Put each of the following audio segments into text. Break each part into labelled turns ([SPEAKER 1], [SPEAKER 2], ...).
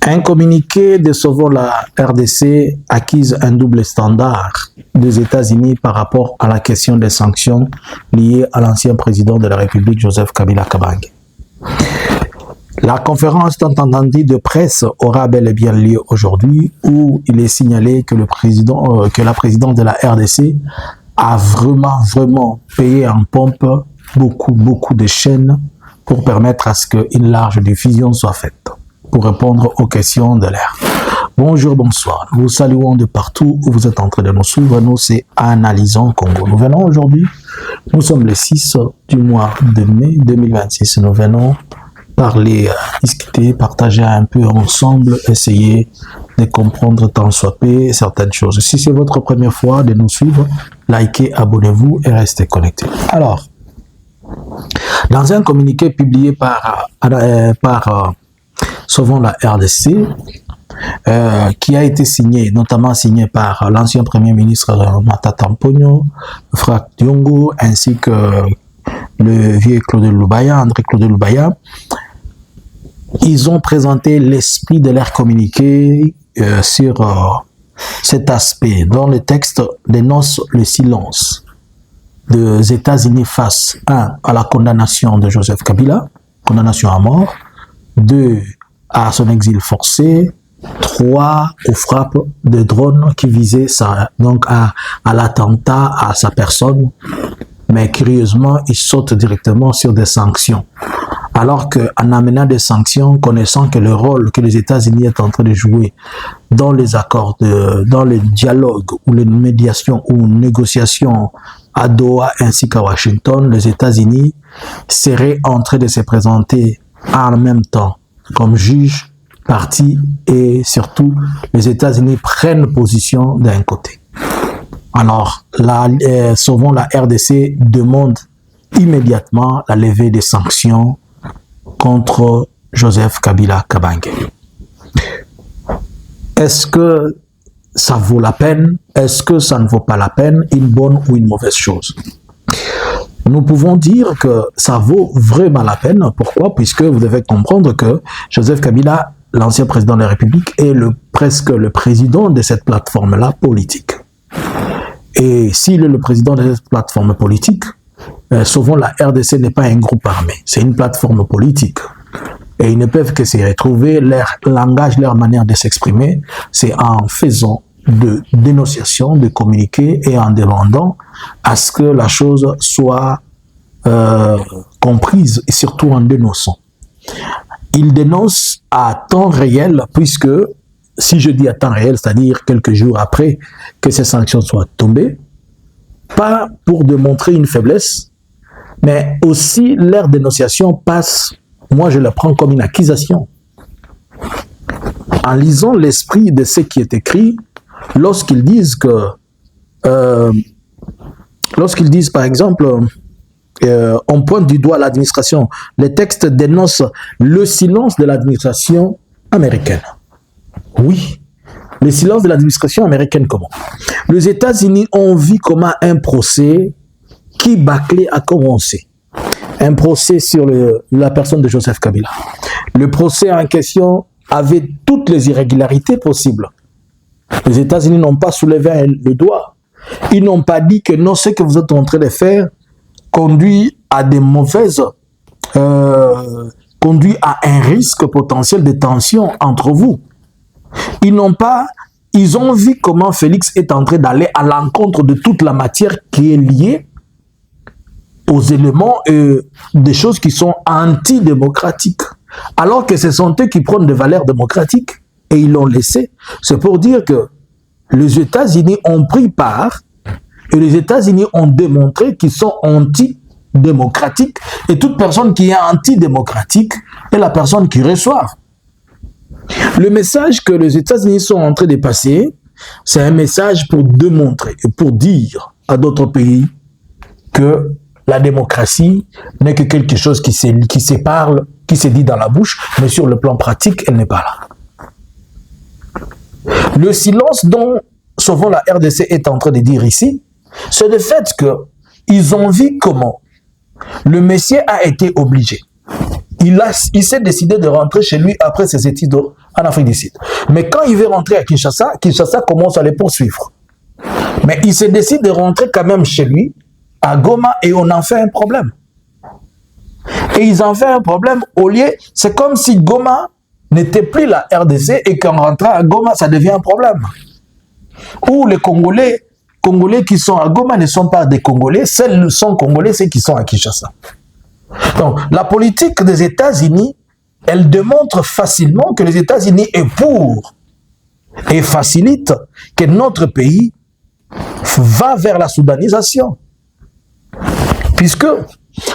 [SPEAKER 1] Un communiqué de Sauvons la RDC accuse un double standard des États-Unis par rapport à la question des sanctions liées à l'ancien président de la République, Joseph Kabila Kabange. La conférence tant entendue de presse aura bel et bien lieu aujourd'hui, où il est signalé que la présidente de la RDC a vraiment payé en pompe beaucoup de chaînes pour permettre à ce qu'une large diffusion soit faite, pour répondre aux questions de l'air. Bonjour, bonsoir. Nous vous saluons de partout où vous êtes en train de nous suivre. Nous, c'est Analysons Congo. Nous venons aujourd'hui, nous sommes le 6 du mois de mai 2026. Nous venons parler, discuter, partager un peu ensemble, essayer de comprendre tant soit peu certaines choses. Si c'est votre première fois de nous suivre, likez, abonnez-vous et restez connectés. Alors, dans un communiqué publié par Sauvons la RDC, qui a été signé, notamment signé par l'ancien Premier ministre Matata Mponyo, Frère Diongo, ainsi que le vieux Claude Lubaya, André Claude Lubaya, ils ont présenté l'esprit de leur communiqué sur cet aspect, dont le texte dénonce le silence des États-Unis face 1 à la condamnation de Joseph Kabila, condamnation à mort, 2 à son exil forcé, 3 aux frappes de drones qui visaient donc à l'attentat à sa personne, mais curieusement, ils sautent directement sur des sanctions. Alors qu'en amenant des sanctions, connaissant que le rôle que les États-Unis sont en train de jouer dans les accords, dans les dialogues ou les médiations ou négociations à Doha ainsi qu'à Washington, les États-Unis seraient en train de se présenter en même temps comme juge, parti, et surtout les États-Unis prennent position d'un côté. Alors, Sauvons la RDC demande immédiatement la levée des sanctions contre Joseph Kabila Kabange. Est-ce que ça vaut la peine? Est-ce que ça ne vaut pas la peine? Une bonne ou une mauvaise chose? Nous pouvons dire que ça vaut vraiment la peine. Pourquoi? Puisque vous devez comprendre que Joseph Kabila, l'ancien président de la République, est presque le président de cette plateforme-là politique. Et s'il est le président de cette plateforme politique, souvent la RDC n'est pas un groupe armé, c'est une plateforme politique. Et ils ne peuvent que se retrouver, leur langage, leur manière de s'exprimer, c'est en faisant de dénonciation, de communiquer et en demandant à ce que la chose soit comprise et surtout en dénonçant. Ils dénoncent à temps réel, puisque si je dis à temps réel, c'est-à-dire quelques jours après que ces sanctions soient tombées, pas pour démontrer une faiblesse, mais aussi leur dénonciation passe, moi je la prends comme une accusation. En lisant l'esprit de ce qui est écrit, lorsqu'ils disent par exemple, on pointe du doigt l'administration, les textes dénoncent le silence de l'administration américaine. Oui, le silence de l'administration américaine, comment? Les États-Unis ont vu comment un procès qui bâclé a commencé. Un procès sur la personne de Joseph Kabila. Le procès en question avait toutes les irrégularités possibles. Les États-Unis n'ont pas soulevé le doigt. Ils n'ont pas dit que non, ce que vous êtes en train de faire conduit à des mauvaises... conduit à un risque potentiel de tension entre vous. Ils ont vu comment Félix est en train d'aller à l'encontre de toute la matière qui est liée aux éléments et des choses qui sont antidémocratiques. Alors que ce sont eux qui prennent des valeurs démocratiques et ils l'ont laissé. C'est pour dire que les États-Unis ont pris part et les États-Unis ont démontré qu'ils sont antidémocratiques et toute personne qui est antidémocratique est la personne qui reçoit. Le message que les États-Unis sont en train de passer, c'est un message pour démontrer et pour dire à d'autres pays que la démocratie n'est que quelque chose qui se parle, qui se dit dans la bouche, mais sur le plan pratique, elle n'est pas là. Le silence dont souvent la RDC est en train de dire ici, c'est le fait qu'ils ont vu comment le Messie a été obligé. Il s'est décidé de rentrer chez lui après ses études en Afrique du Sud. Mais quand il veut rentrer à Kinshasa, Kinshasa commence à les poursuivre. Mais il se décide de rentrer quand même chez lui, à Goma, et on en fait un problème. Et ils en font un problème au lieu, c'est comme si Goma n'était plus la RDC et qu'en rentrant à Goma, ça devient un problème. Ou les Congolais qui sont à Goma ne sont pas des Congolais, ceux sont Congolais, ceux qui sont à Kinshasa. Donc, la politique des États-Unis, elle démontre facilement que les États-Unis est pour et facilite que notre pays va vers la soudanisation. Puisque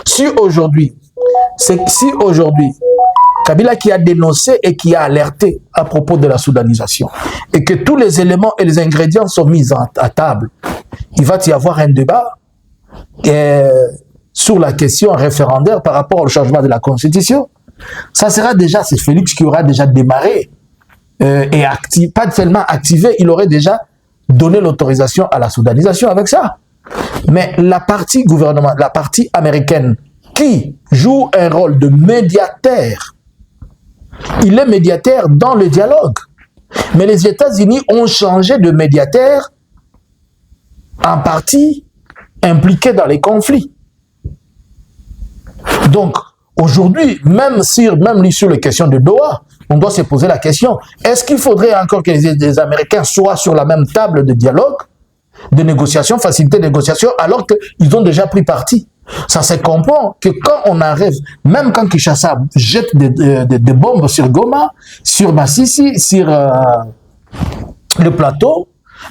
[SPEAKER 1] si aujourd'hui, Kabila qui a dénoncé et qui a alerté à propos de la soudanisation, et que tous les éléments et les ingrédients sont mis à table, il va y avoir un débat sur la question référendaire par rapport au changement de la Constitution. Ça sera déjà, c'est Félix qui aura déjà démarré et pas seulement activé, il aurait déjà donné l'autorisation à la soudanisation avec ça. Mais la partie gouvernement, la partie américaine qui joue un rôle de médiateur, il est médiateur dans le dialogue. Mais les États-Unis ont changé de médiateur en partie impliqué dans les conflits. Donc, aujourd'hui, même sur les questions de Doha, on doit se poser la question, est-ce qu'il faudrait encore que les Américains soient sur la même table de dialogue, de négociation, facilité de négociation, alors qu'ils ont déjà pris parti? Ça se comprend que quand on arrive, même quand Kinshasa jette des bombes sur Goma, sur Massissi, sur le plateau,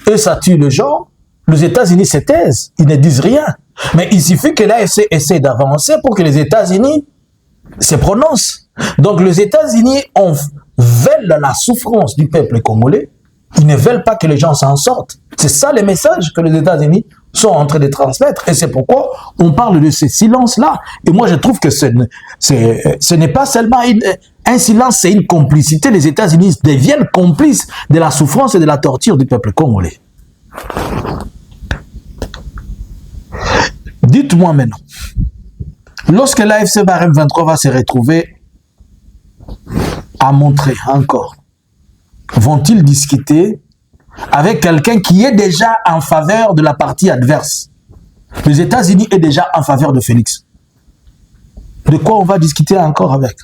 [SPEAKER 1] et ça tue les gens, les États-Unis se taisent, ils ne disent rien. Mais il suffit que l'AFC essaie d'avancer pour que les États-Unis se prononcent. Donc les États-Unis veulent la souffrance du peuple congolais, ils ne veulent pas que les gens s'en sortent. C'est ça le message que les États-Unis sont en train de transmettre. Et c'est pourquoi on parle de ce silence-là. Et moi, je trouve que ce n'est pas seulement un silence, c'est une complicité. Les États-Unis deviennent complices de la souffrance et de la torture du peuple congolais. Dites-moi maintenant, lorsque l'AFC Barème 23 va se retrouver à montrer encore, vont-ils discuter avec quelqu'un qui est déjà en faveur de la partie adverse? Les États-Unis est déjà en faveur de Félix. De quoi on va discuter encore avec?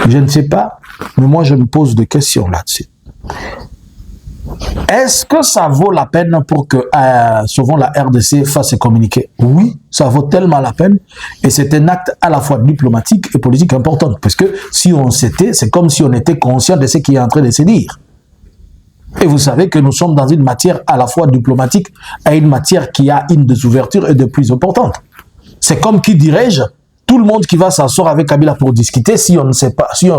[SPEAKER 1] Je ne sais pas, mais moi je me pose des questions là-dessus. Est-ce que ça vaut la peine pour que souvent la RDC fasse communiquer? Oui, ça vaut tellement la peine et c'est un acte à la fois diplomatique et politique important parce que si on s'était, c'est comme si on était conscient de ce qui est en train de se dire. Et vous savez que nous sommes dans une matière à la fois diplomatique et une matière qui a une des ouvertures et de plus importantes. C'est comme qui dirais-je, tout le monde qui va s'asseoir avec Kabila pour discuter, si on ne sait pas, si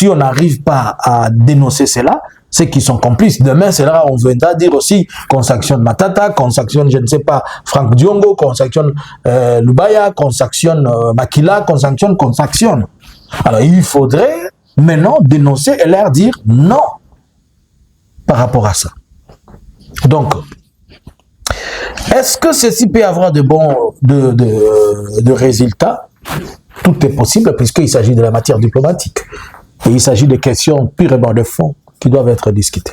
[SPEAKER 1] on n'arrive pas à dénoncer cela, ceux qui sont complices. Demain, c'est là on viendra dire aussi qu'on sanctionne Matata, qu'on sanctionne, je ne sais pas, Franck Diongo, qu'on sanctionne Lubaya, qu'on sanctionne Makila, qu'on sanctionne. Alors, il faudrait maintenant dénoncer et leur dire non par rapport à ça. Donc, est-ce que ceci peut avoir de bons de résultats? Tout est possible puisqu'il s'agit de la matière diplomatique. Et il s'agit de questions purement de fond qui doivent être discutées.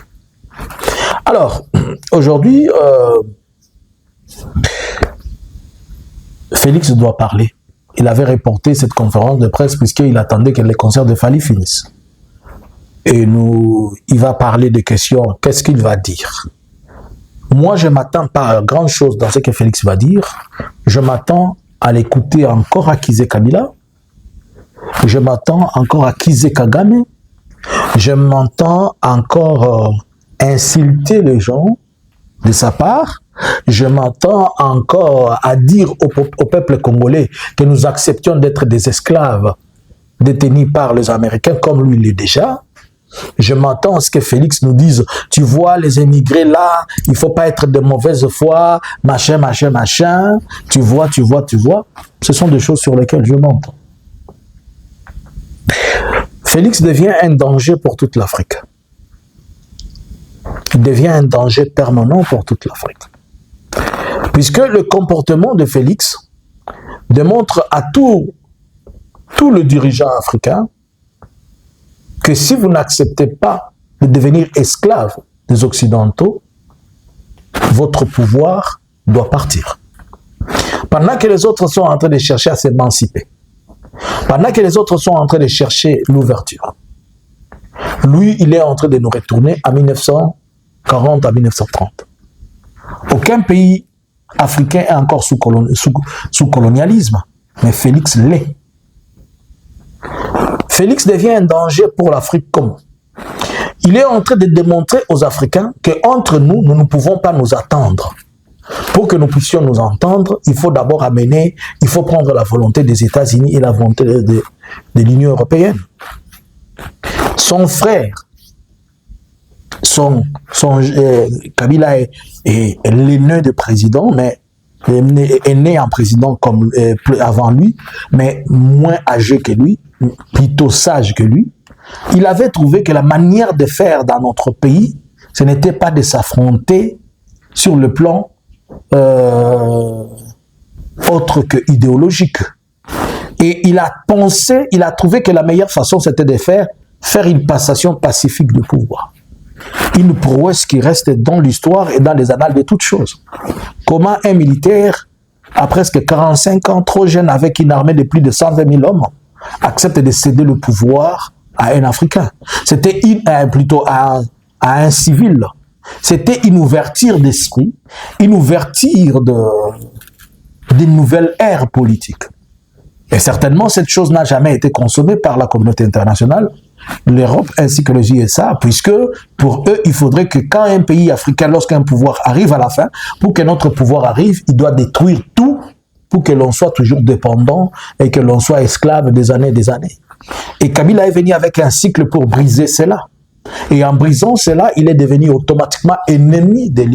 [SPEAKER 1] Alors, aujourd'hui, Félix doit parler. Il avait reporté cette conférence de presse puisqu'il attendait que les concerts de Fali finissent. Et il va parler de questions. Qu'est-ce qu'il va dire? Moi, je ne m'attends pas à grand chose dans ce que Félix va dire. Je m'attends à l'écouter encore accuser Kabila. Je m'attends encore à accuser Kagame. Je m'entends encore insulter les gens de sa part. Je m'entends encore à dire au peuple congolais que nous acceptions d'être des esclaves détenus par les Américains comme lui l'est déjà. Je m'entends à ce que Félix nous dise, tu vois les émigrés là, il ne faut pas être de mauvaise foi, machin, machin, machin, tu vois. Ce sont des choses sur lesquelles je monte. Félix devient un danger pour toute l'Afrique. Il devient un danger permanent pour toute l'Afrique. Puisque le comportement de Félix démontre à tout le dirigeant africain que si vous n'acceptez pas de devenir esclave des Occidentaux, votre pouvoir doit partir. Pendant que les autres sont en train de chercher à s'émanciper, pendant que les autres sont en train de chercher l'ouverture, lui, il est en train de nous retourner à 1940 à 1930. Aucun pays africain est encore sous colonialisme, mais Félix l'est. Félix devient un danger pour l'Afrique comme il est en train de démontrer aux Africains qu'entre nous, nous ne pouvons pas nous attendre. Pour que nous puissions nous entendre, il faut d'abord il faut prendre la volonté des États-Unis et la volonté de l'Union européenne. Son frère, Kabila est l'aîné du président, mais est né en président comme avant lui, mais moins âgé que lui, plutôt sage que lui. Il avait trouvé que la manière de faire dans notre pays, ce n'était pas de s'affronter sur le plan autre que idéologique. Et il a trouvé que la meilleure façon, c'était de faire une passation pacifique de pouvoir. Une prouesse qui reste dans l'histoire et dans les annales de toutes choses. Comment un militaire, à presque 45 ans, trop jeune, avec une armée de plus de 120 000 hommes, accepte de céder le pouvoir à un Africain. C'était plutôt à un civil. C'était une ouverture d'esprit, une ouverture d'une nouvelle ère politique. Et certainement, cette chose n'a jamais été consommée par la communauté internationale, l'Europe ainsi que les USA, puisque pour eux, il faudrait que quand un pays africain, lorsqu'un pouvoir arrive à la fin, pour que notre pouvoir arrive, il doit détruire tout pour que l'on soit toujours dépendant et que l'on soit esclave des années et des années. Et Kabila est venu avec un cycle pour briser cela. Et en brisant cela, il est devenu automatiquement ennemi de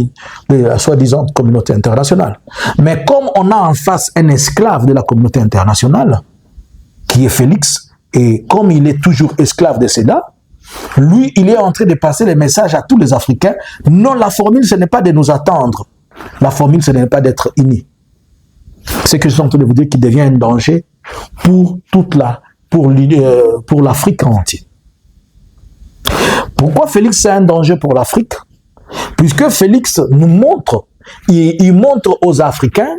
[SPEAKER 1] la soi-disant communauté internationale. Mais comme on a en face un esclave de la communauté internationale, qui est Félix, et comme il est toujours esclave de cela, lui, il est en train de passer les messages à tous les Africains. Non, la formule, ce n'est pas de nous attendre. La formule, ce n'est pas d'être unis. C'est que je suis en train de vous dire qu'il devient un danger pour l'Afrique entière. Pourquoi Félix est un danger pour l'Afrique? Puisque Félix nous montre, il montre aux Africains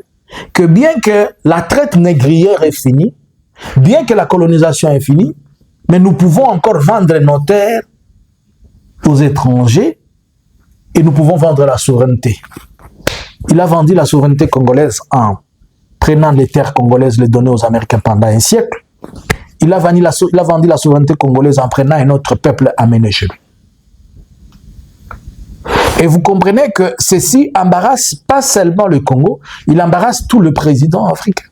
[SPEAKER 1] que bien que la traite négrière est finie, bien que la colonisation est finie, mais nous pouvons encore vendre nos terres aux étrangers et nous pouvons vendre la souveraineté. Il a vendu la souveraineté congolaise en prenant les terres congolaises, les donner aux Américains pendant un siècle. Il a vendu la souveraineté congolaise en prenant un autre peuple amené chez lui. Et vous comprenez que ceci embarrasse pas seulement le Congo, il embarrasse tout le président africain.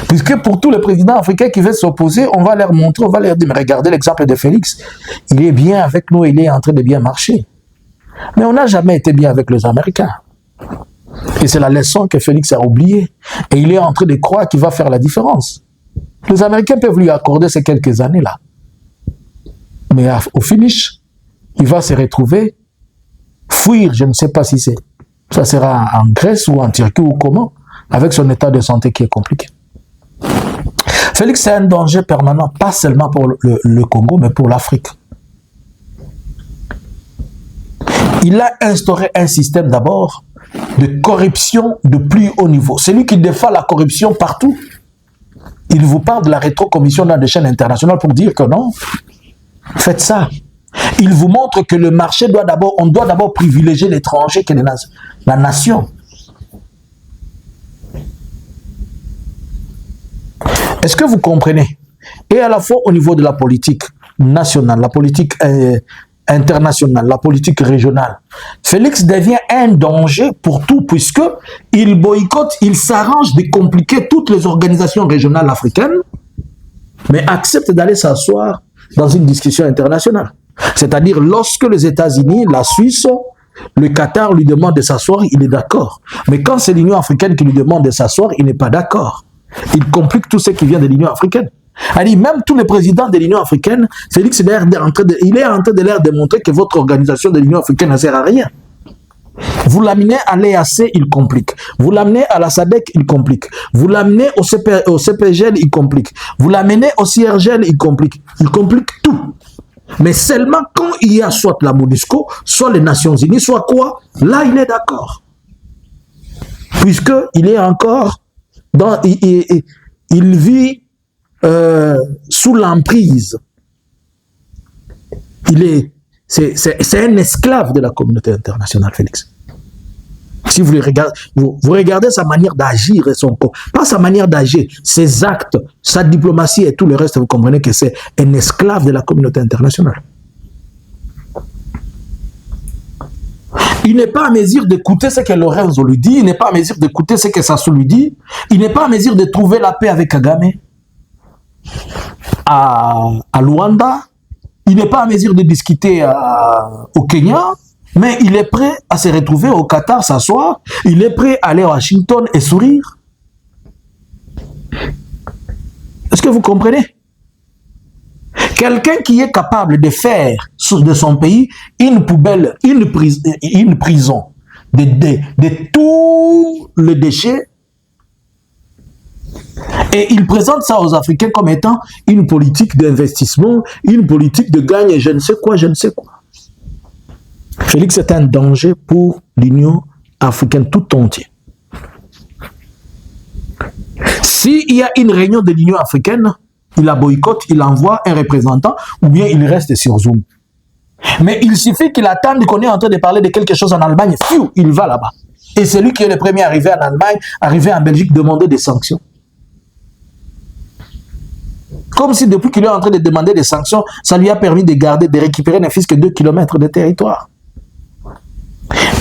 [SPEAKER 1] Puisque pour tous les présidents africains qui veulent s'opposer, on va leur montrer, on va leur dire, mais regardez l'exemple de Félix, il est bien avec nous, il est en train de bien marcher. Mais on n'a jamais été bien avec les Américains. Et c'est la leçon que Félix a oubliée. Et il est en train de croire qu'il va faire la différence. Les Américains peuvent lui accorder ces quelques années-là. Mais au finish, il va se retrouver, fuir, je ne sais pas si ça sera en Grèce ou en Turquie ou comment, avec son état de santé qui est compliqué. Félix est un danger permanent, pas seulement pour le Congo, mais pour l'Afrique. Il a instauré un système d'abord de corruption de plus haut niveau. C'est lui qui défend la corruption partout. Il vous parle de la rétrocommission dans des chaînes internationales pour dire que non, faites ça. Il vous montre que le marché on doit d'abord privilégier l'étranger que la nation. Est-ce que vous comprenez? Et à la fois au niveau de la politique nationale, la politique internationale, la politique régionale, Félix devient un danger pour tout, puisque il boycotte, il s'arrange de compliquer toutes les organisations régionales africaines, mais accepte d'aller s'asseoir dans une discussion internationale. C'est-à-dire, lorsque les États-Unis, la Suisse, le Qatar lui demandent de s'asseoir, il est d'accord. Mais quand c'est l'Union africaine qui lui demande de s'asseoir, il n'est pas d'accord. Il complique tout ce qui vient de l'Union africaine. Alors, même tous les présidents de l'Union africaine, Félix il est en train de leur démontrer que votre organisation de l'Union africaine ne sert à rien. Vous l'amenez à l'EAC, il complique. Vous l'amenez à la SADC, il complique. Vous l'amenez au CPGL, il complique. Vous l'amenez au CIRGL, il complique. Il complique tout. Mais seulement quand il y a soit la MONUSCO, soit les Nations Unies, soit quoi, là il est d'accord. Puisqu'il est encore dans... Il vit sous l'emprise. C'est un esclave de la communauté internationale, Félix. Si vous regardez sa manière d'agir et son corps, pas sa manière d'agir, ses actes, sa diplomatie et tout le reste, vous comprenez que c'est un esclave de la communauté internationale. Il n'est pas à mesure d'écouter ce que Lorenzo lui dit, il n'est pas à mesure d'écouter ce que Sassou lui dit, il n'est pas à mesure de trouver la paix avec Kagame à Luanda, il n'est pas à mesure de discuter au Kenya, mais il est prêt à se retrouver au Qatar, s'asseoir, il est prêt à aller à Washington et sourire. Est-ce que vous comprenez? Quelqu'un qui est capable de faire de son pays une poubelle, une prison de tous les déchets, et il présente ça aux Africains comme étant une politique d'investissement, une politique de gagne, je ne sais quoi, je ne sais quoi. Félix est un danger pour l'Union africaine tout entière. S'il y a une réunion de l'Union africaine, il la boycotte, il envoie un représentant ou bien il reste sur Zoom. Mais il suffit qu'il attende qu'on est en train de parler de quelque chose en Allemagne, il va là-bas. Et c'est lui qui est le premier arrivé en Allemagne, arrivé en Belgique, demander des sanctions. Comme si depuis qu'il est en train de demander des sanctions, ça lui a permis de garder, de récupérer ne fût-ce que 2 km de territoire.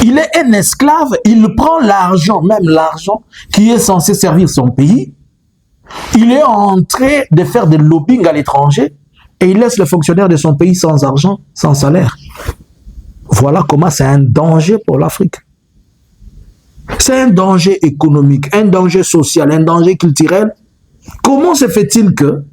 [SPEAKER 1] Il est un esclave, il prend l'argent, même l'argent qui est censé servir son pays. Il est en train de faire des lobbying à l'étranger et il laisse les fonctionnaires de son pays sans argent, sans salaire. Voilà comment c'est un danger pour l'Afrique. C'est un danger économique, un danger social, un danger culturel. Comment se fait-il que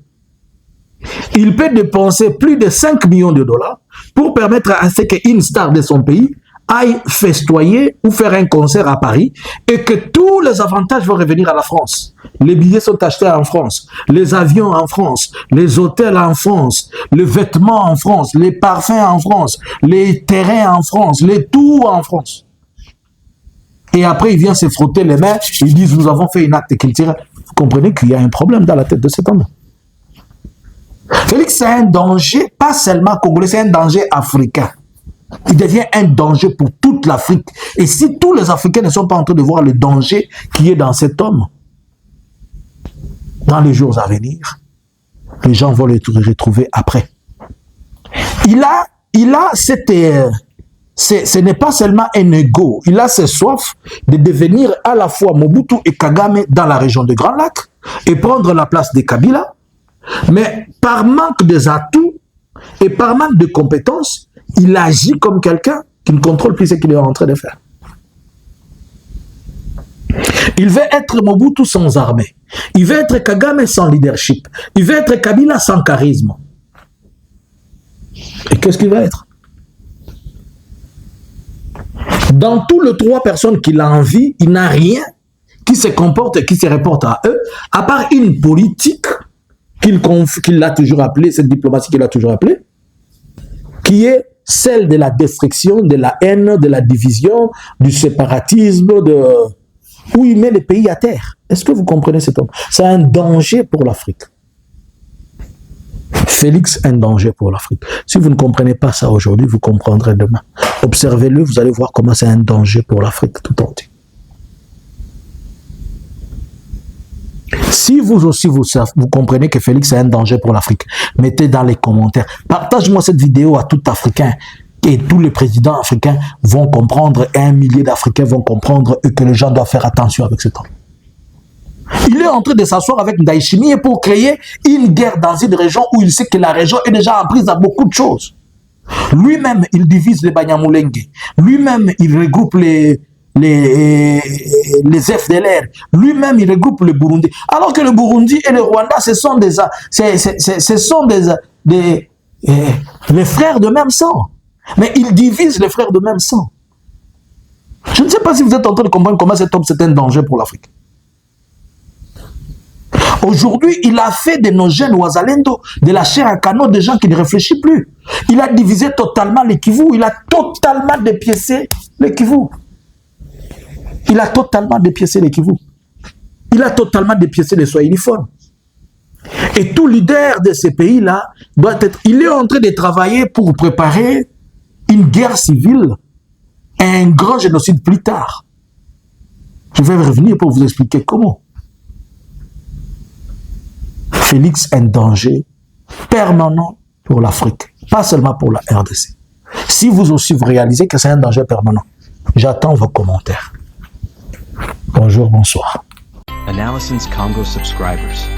[SPEAKER 1] il peut dépenser plus de 5 millions de dollars pour permettre à ce qu'une star de son pays aille festoyer ou faire un concert à Paris et que tous les avantages vont revenir à la France. Les billets sont achetés en France, les avions en France, les hôtels en France, les vêtements en France, les parfums en France, les terrains en France, les tours en France. Et après, il vient se frotter les mains, ils disent nous avons fait un acte culturel. Vous comprenez qu'il y a un problème dans la tête de cet homme. Félix, c'est un danger, pas seulement congolais, c'est un danger africain. Il devient un danger pour toute l'Afrique. Et si tous les Africains ne sont pas en train de voir le danger qui est dans cet homme, dans les jours à venir, les gens vont le retrouver après. Il a cette... ce n'est pas seulement un ego, il a cette soif de devenir à la fois Mobutu et Kagame dans la région de Grand Lac et prendre la place de Kabila. Mais par manque des atouts et par manque de compétences, il agit comme quelqu'un qui ne contrôle plus ce qu'il est en train de faire. Il veut être Mobutu sans armée. Il veut être Kagame sans leadership. Il veut être Kabila sans charisme. Et qu'est-ce qu'il va être? Dans tous les 3 personnes qu'il a envie, il n'a rien qui se comporte et qui se reporte à eux, à part une politique qu'il a toujours appelée, cette diplomatie qu'il a toujours appelée, qui est celle de la destruction, de la haine, de la division, du séparatisme, où il met les pays à terre. Est-ce que vous comprenez cet homme? C'est un danger pour l'Afrique. Félix, un danger pour l'Afrique. Si vous ne comprenez pas ça aujourd'hui, vous comprendrez demain. Observez-le, vous allez voir comment c'est un danger pour l'Afrique tout entière. Si vous aussi, vous comprenez que Félix est un danger pour l'Afrique, mettez dans les commentaires. Partage-moi cette vidéo à tout Africain et tous les présidents africains vont comprendre, 1 millier d'Africains vont comprendre et que les gens doivent faire attention avec cet homme. Il est en train de s'asseoir avec Ndayishimiye pour créer une guerre dans une région où il sait que la région est déjà en prise à beaucoup de choses. Lui-même, il divise les Banyamulenge. Lui-même, il regroupe les FDLR. Lui-même, il regroupe le Burundi. Alors que le Burundi et le Rwanda, ce sont les frères de même sang. Mais il divise les frères de même sang. Je ne sais pas si vous êtes en train de comprendre comment cet homme c'est un danger pour l'Afrique. Aujourd'hui, il a fait de nos jeunes Ouazalendo, de la chair à canon, des gens qui ne réfléchissent plus. Il a divisé totalement les Kivu, il a totalement dépiécé les Kivu. Il a totalement dépiécé les Kivu. Il a totalement dépiécé les Swahiliphones. Et tout leader de ces pays-là doit être... Il est en train de travailler pour préparer une guerre civile et un grand génocide plus tard. Je vais revenir pour vous expliquer comment. Félix est un danger permanent pour l'Afrique, pas seulement pour la RDC. Si vous aussi vous réalisez que c'est un danger permanent, j'attends vos commentaires. Bonjour, bonsoir.
[SPEAKER 2] Analysins Congo subscribers.